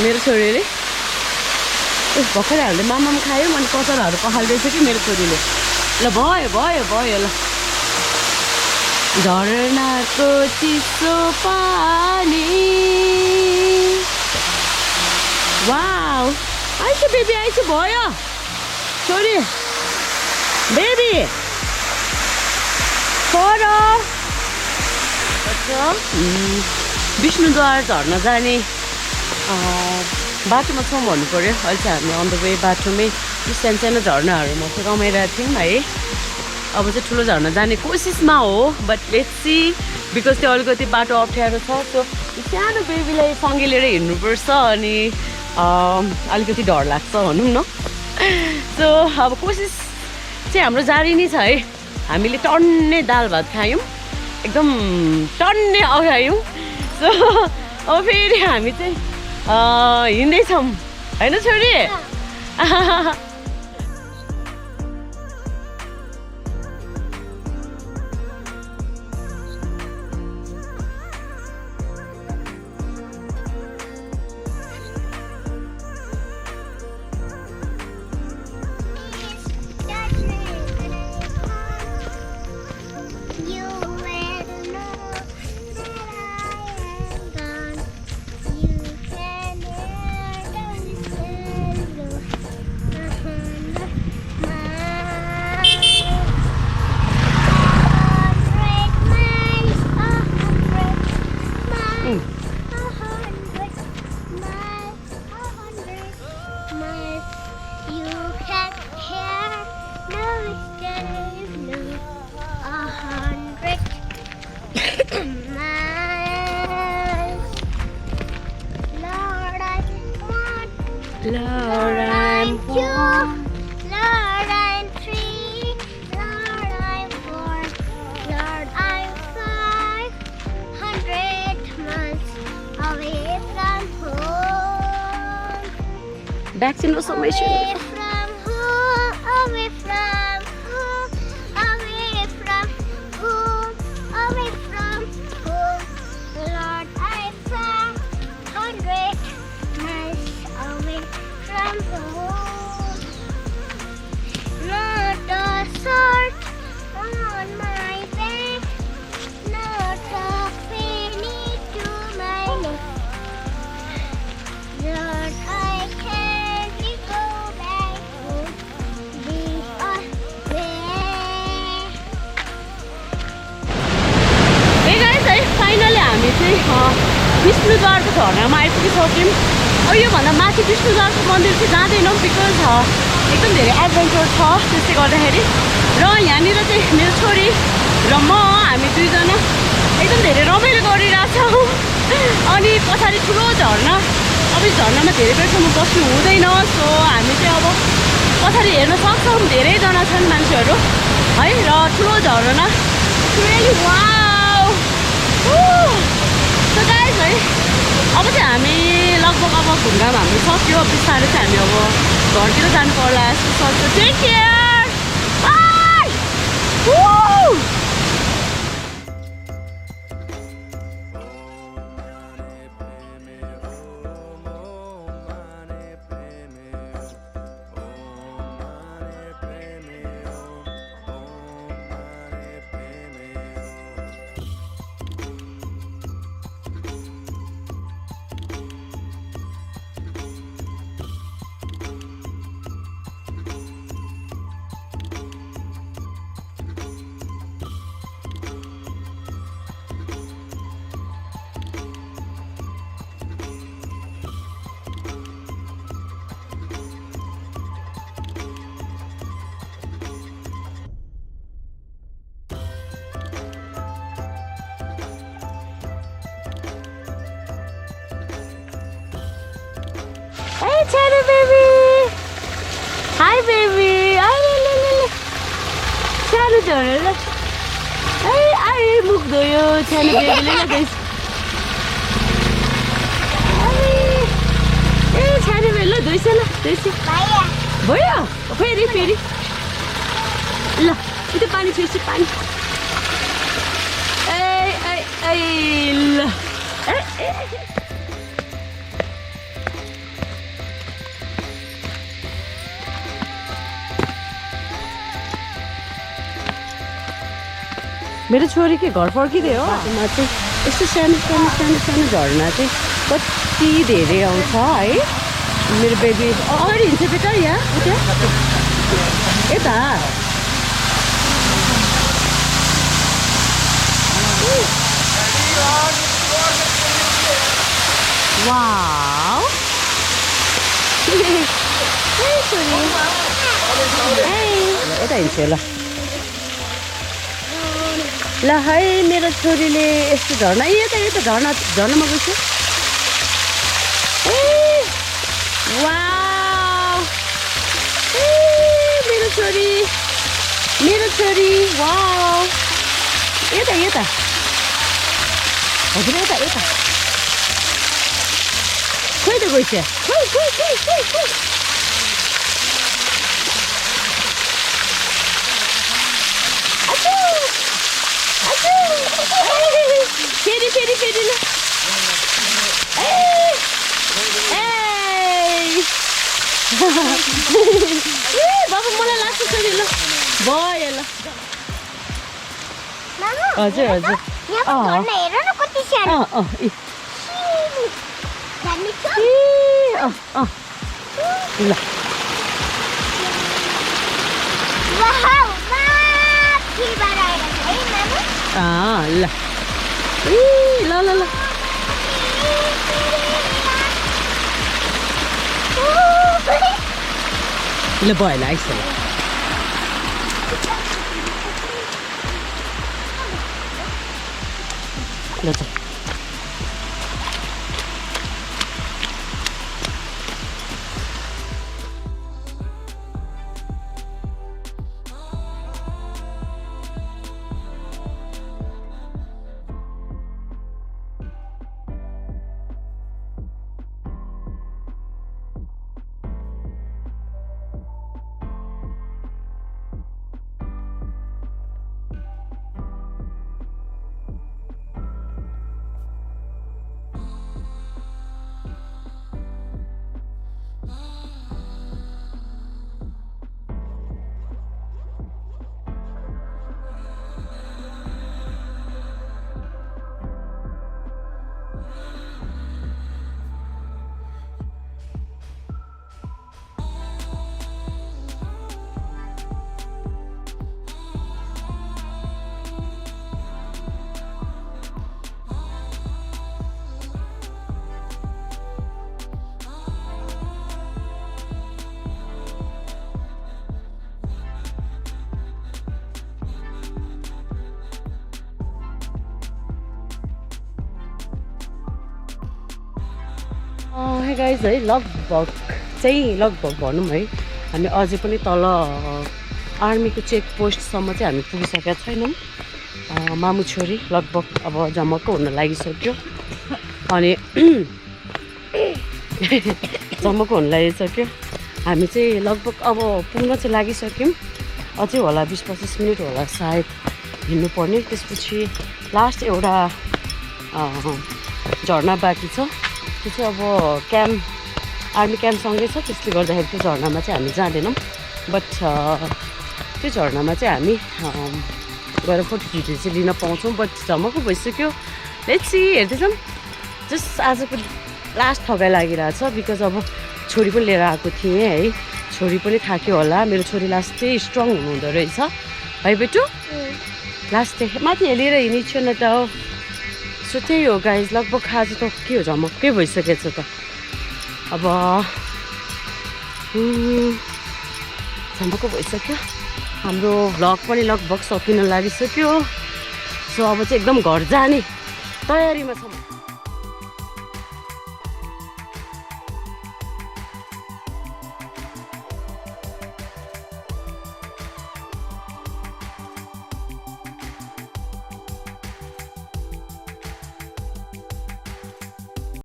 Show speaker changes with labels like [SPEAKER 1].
[SPEAKER 1] मेरो छोरीले भर्खरै हाल्दै मामाम खायो अनि कचरहरू पखाल्दैछ कि मेरो छोरीले ल भयो भयो भयो ल झरनाको चिसो पानी वाउ आइस बेबी आइस भयो छोरी बेबी छोरो विष्णुद्वार झर्न जाने बाटोमा छौँ भन्नु पऱ्यो अहिले चाहिँ हामी अन द वे बाटोमै सानो सानो झर्नाहरूमा चाहिँ रमाइरहेको थियौँ है अब चाहिँ ठुलो झर्ना जाने कोसिसमा हो बट लेट्स सी बिकज त्यो अलिकति बाटो अप्ठ्यारो छ सो सानो बेबीलाई सँगै लिएर हिँड्नुपर्छ अनि अलिकति डर लाग्छ भनौँ न सो अब कोसिस चाहिँ हाम्रो जारी नै छ है हामीले टन्ने दाल भात खायौँ एकदम टन्ने अगायौँ सो अब फेरि हामी चाहिँ हिँड्दैछौँ होइन छोरी Lord, I'm two, Lord, I'm three, Lord, I'm four, Lord, I'm 500 miles away from home. Vaccine was so much. Away from home, away from home, away from home, away from home. Lord, I'm 500 miles away from home. Not a salt on my back, not a penny to my neck. Lord, I can't go back home the way. Hey guys, finally हामी चाहिँ विष्णुद्वारको झरनामा आइपुगिसक्यौँ अब योभन्दा माथि विष्णुद्वारको मन्दिर चाहिँ जाँदैनौँ because एकदम धेरै एडभेन्चर छ त्यसले गर्दाखेरि र यहाँनिर चाहिँ मेरो छोरी र म हामी दुईजना एकदम धेरै रमाइलो गरिरहेछौँ अनि पछाडि ठुलो झरना अब यो झरनामा धेरै बेरसम्म बस्नु हुँदैन सो हामी चाहिँ अब पछाडि हेर्न सक्छौँ धेरैजना छन् मान्छेहरू है र ठुलो झरना रियली वाउ सो गाइज है अब चाहिँ हामी लगभग अब घुमघाम हाम्रो सक्यो बिस्तारै चाहिँ हामी अब घरतिर जानु पर्ला जस्तो सक्छ take care bye Hey, Chana baby! Hi, baby! Chana Chana. Hey, I look do you, Chana baby. Look at this. Hey, Chana baby. Look, do you see? Do you see? Boya. Feri, feri. Look, itu pani, feri pani. Hey, look. मेरो छोरी के घर फर्किदियो हो बाटोमा चाहिँ यस्तो सानो सानो सानो सानो झरना चाहिँ कति धेरै आउँछ है मेरो बेबी अगाडि हिँड्छ बेटा यहाँ उता यता वाउ यता हिँड्छु ल है मेरो छोरीले यस्तो झर्ना यता यता झर्नामा गएछ वाउ मेरो छोरी वाउ यता यता हजुर यता यता खोइ त गएछ फेरि ल बाबु मलाई लाग्छ छोरी ल भयो ल हजुर हजुर ल ल ल ल ल भयो ल आइस ल ल हे गाइज है लगभग भनौँ है हामी अझै पनि तल आर्मीको चेक पोस्टसम्म चाहिँ हामी पुगिसकेका छैनौँ मामु छोरी लगभग अब जमक्क हुन लागिसक्यो अनि जमक्क हुन लागिसक्यो हामी चाहिँ लगभग अब पुग्न चाहिँ लागिसक्यौँ अझै होला 20-25 मिनट होला सायद हिँड्नुपर्ने त्यसपछि लास्ट एउटा झरना बाँकी छ त्यो चाहिँ अब आर्मी क्याम्पसँगै छ त्यसले गर्दाखेरि त्यो झरनामा चाहिँ हामी जाँदैनौँ बट त्यो झरनामा चाहिँ हामी गएर फोटो भिडियो चाहिँ लिन पाउँछौँ बट झमक्क भइसक्यो लेट्स सी हेर्दैछौँ जस्ट आजको लास्ट थकाइ लागिरहेछ बिकज अब छोरी पनि लिएर आएको थिएँ है छोरी पनि थाक्यो होला मेरो छोरी लास्ट चाहिँ स्ट्रङ हुनुहुँदो रहेछ है बेटु लास्ट चाहिँ माथि हेरेर हिँडिछु न त सो त्यही हो गाइज लगभग आज त के हो झमक्कै भइसकेछ त अब झमक्क भइसक्यो हाम्रो भ्लग पनि लगभग सकिन लागिसक्यो सो अब चाहिँ एकदम घर जाने तयारीमा छ